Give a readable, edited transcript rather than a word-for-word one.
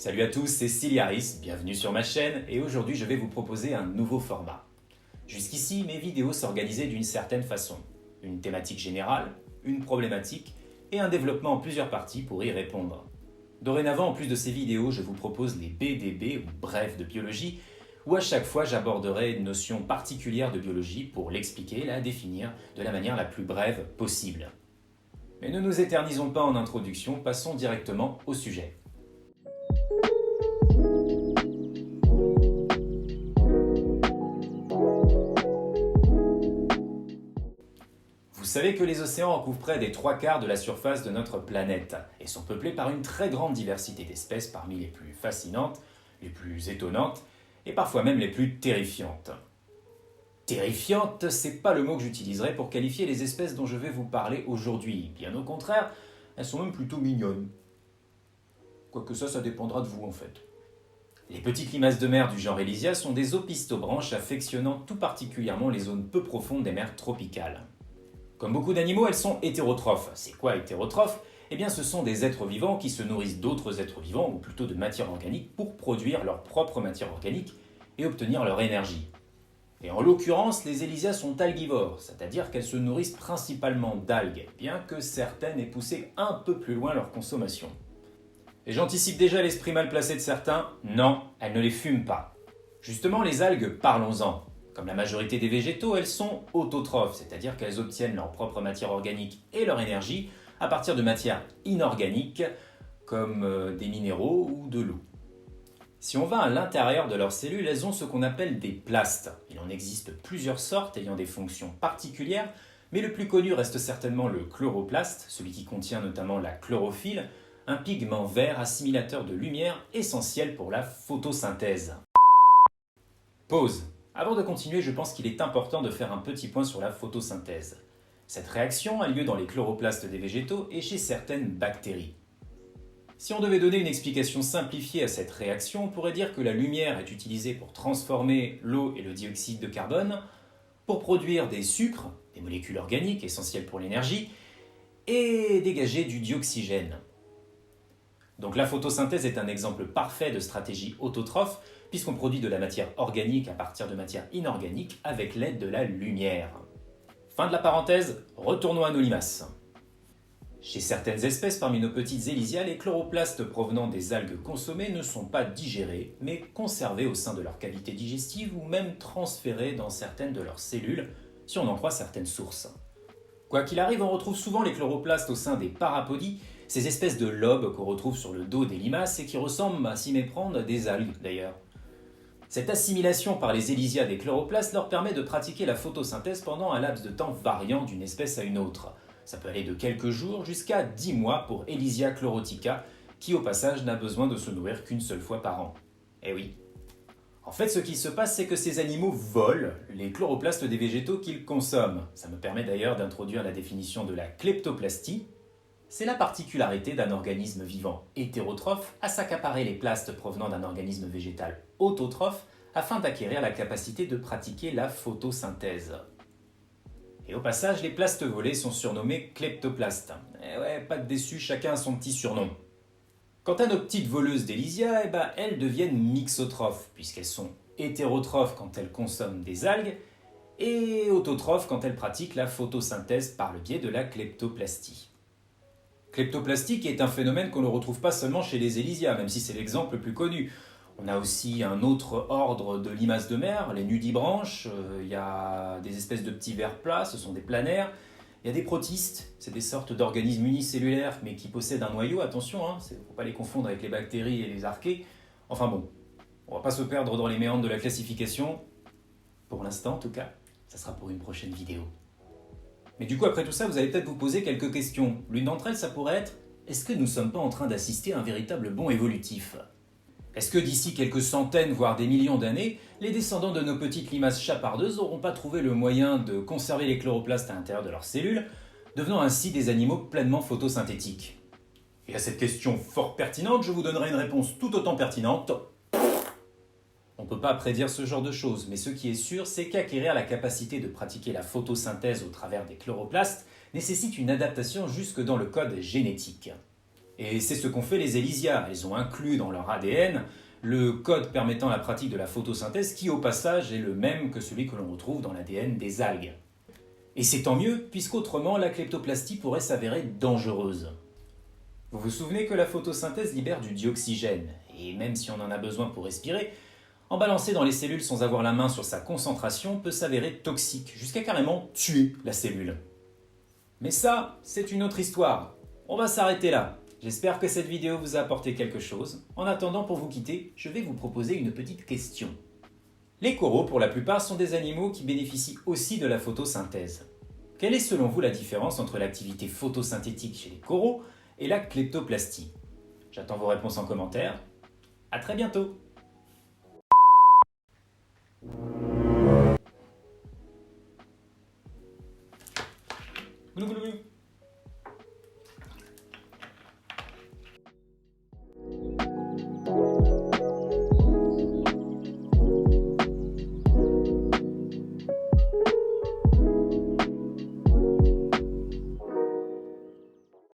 Salut à tous, c'est Siliaris, bienvenue sur ma chaîne et aujourd'hui je vais vous proposer un nouveau format. Jusqu'ici, mes vidéos s'organisaient d'une certaine façon. Une thématique générale, une problématique et un développement en plusieurs parties pour y répondre. Dorénavant, en plus de ces vidéos, je vous propose les BDB ou brefs de biologie où à chaque fois j'aborderai une notion particulière de biologie pour l'expliquer et la définir de la manière la plus brève possible. Mais ne nous éternisons pas en introduction, passons directement au sujet. Vous savez que les océans recouvrent près des 3/4 de la surface de notre planète et sont peuplés par une très grande diversité d'espèces parmi les plus fascinantes, les plus étonnantes et parfois même les plus terrifiantes. Terrifiante, c'est pas le mot que j'utiliserai pour qualifier les espèces dont je vais vous parler aujourd'hui. Bien au contraire, elles sont même plutôt mignonnes. Quoique ça dépendra de vous en fait. Les petites limaces de mer du genre Elysia sont des opistobranches affectionnant tout particulièrement les zones peu profondes des mers tropicales. Comme beaucoup d'animaux, elles sont hétérotrophes. C'est quoi hétérotrophes ? Eh bien, ce sont des êtres vivants qui se nourrissent d'autres êtres vivants, ou plutôt de matière organique, pour produire leur propre matière organique et obtenir leur énergie. Et en l'occurrence, les Elysias sont alguivores, c'est-à-dire qu'elles se nourrissent principalement d'algues, bien que certaines aient poussé un peu plus loin leur consommation. Et j'anticipe déjà l'esprit mal placé de certains, non, elles ne les fument pas. Justement, les algues, parlons-en. Comme la majorité des végétaux, elles sont autotrophes, c'est-à-dire qu'elles obtiennent leur propre matière organique et leur énergie à partir de matières inorganiques comme des minéraux ou de l'eau. Si on va à l'intérieur de leurs cellules, elles ont ce qu'on appelle des plastes. Il en existe plusieurs sortes ayant des fonctions particulières, mais le plus connu reste certainement le chloroplaste, celui qui contient notamment la chlorophylle, un pigment vert assimilateur de lumière essentiel pour la photosynthèse. Pause. Avant de continuer, je pense qu'il est important de faire un petit point sur la photosynthèse. Cette réaction a lieu dans les chloroplastes des végétaux et chez certaines bactéries. Si on devait donner une explication simplifiée à cette réaction, on pourrait dire que la lumière est utilisée pour transformer l'eau et le dioxyde de carbone, pour produire des sucres, des molécules organiques essentielles pour l'énergie, et dégager du dioxygène. Donc la photosynthèse est un exemple parfait de stratégie autotrophe, puisqu'on produit de la matière organique à partir de matière inorganique avec l'aide de la lumière. Fin de la parenthèse, retournons à nos limaces. Chez certaines espèces parmi nos petites Elysia, les chloroplastes provenant des algues consommées ne sont pas digérés, mais conservés au sein de leur cavité digestive ou même transférés dans certaines de leurs cellules, si on en croit certaines sources. Quoi qu'il arrive, on retrouve souvent les chloroplastes au sein des parapodies, ces espèces de lobes qu'on retrouve sur le dos des limaces et qui ressemblent, à s'y méprendre, à des algues d'ailleurs. Cette assimilation par les Elysia des chloroplastes leur permet de pratiquer la photosynthèse pendant un laps de temps variant d'une espèce à une autre. Ça peut aller de quelques jours jusqu'à 10 mois pour Elysia chlorotica, qui au passage n'a besoin de se nourrir qu'une seule fois par an. Eh oui. En fait, ce qui se passe, c'est que ces animaux volent les chloroplastes des végétaux qu'ils consomment. Ça me permet d'ailleurs d'introduire la définition de la kleptoplastie. C'est la particularité d'un organisme vivant hétérotrophe à s'accaparer les plastes provenant d'un organisme végétal autotrophe afin d'acquérir la capacité de pratiquer la photosynthèse. Et au passage, les plastes volés sont surnommés kleptoplastes. Et ouais, pas de déçu, chacun a son petit surnom. Quant à nos petites voleuses d'Elysia, elles deviennent mixotrophes, puisqu'elles sont hétérotrophes quand elles consomment des algues, et autotrophes quand elles pratiquent la photosynthèse par le biais de la kleptoplastie. Kleptoplastie est un phénomène qu'on ne retrouve pas seulement chez les Elysia, même si c'est l'exemple le plus connu. On a aussi un autre ordre de limaces de mer, les nudibranches, il y a des espèces de petits vers plats, ce sont des planaires. Il y a des protistes, c'est des sortes d'organismes unicellulaires mais qui possèdent un noyau, attention, il ne faut pas les confondre avec les bactéries et les archées. Enfin bon, on ne va pas se perdre dans les méandres de la classification, pour l'instant en tout cas, ça sera pour une prochaine vidéo. Mais du coup, après tout ça, vous allez peut-être vous poser quelques questions. L'une d'entre elles, ça pourrait être, est-ce que nous ne sommes pas en train d'assister à un véritable bond évolutif ? Est-ce que d'ici quelques centaines, voire des millions d'années, les descendants de nos petites limaces chapardeuses n'auront pas trouvé le moyen de conserver les chloroplastes à l'intérieur de leurs cellules, devenant ainsi des animaux pleinement photosynthétiques ? Et à cette question fort pertinente, je vous donnerai une réponse tout autant pertinente. On ne peut pas prédire ce genre de choses, mais ce qui est sûr, c'est qu'acquérir la capacité de pratiquer la photosynthèse au travers des chloroplastes nécessite une adaptation jusque dans le code génétique. Et c'est ce qu'ont fait les Elysia. Elles ont inclus dans leur ADN le code permettant la pratique de la photosynthèse qui, au passage, est le même que celui que l'on retrouve dans l'ADN des algues. Et c'est tant mieux, puisqu'autrement la kleptoplastie pourrait s'avérer dangereuse. Vous vous souvenez que la photosynthèse libère du dioxygène, et même si on en a besoin pour respirer, en balancer dans les cellules sans avoir la main sur sa concentration peut s'avérer toxique, jusqu'à carrément tuer la cellule. Mais ça, c'est une autre histoire. On va s'arrêter là. J'espère que cette vidéo vous a apporté quelque chose. En attendant, pour vous quitter, je vais vous proposer une petite question. Les coraux, pour la plupart, sont des animaux qui bénéficient aussi de la photosynthèse. Quelle est selon vous la différence entre l'activité photosynthétique chez les coraux et la kleptoplastie? J'attends vos réponses en commentaire. À très bientôt! Glou, glou, glou.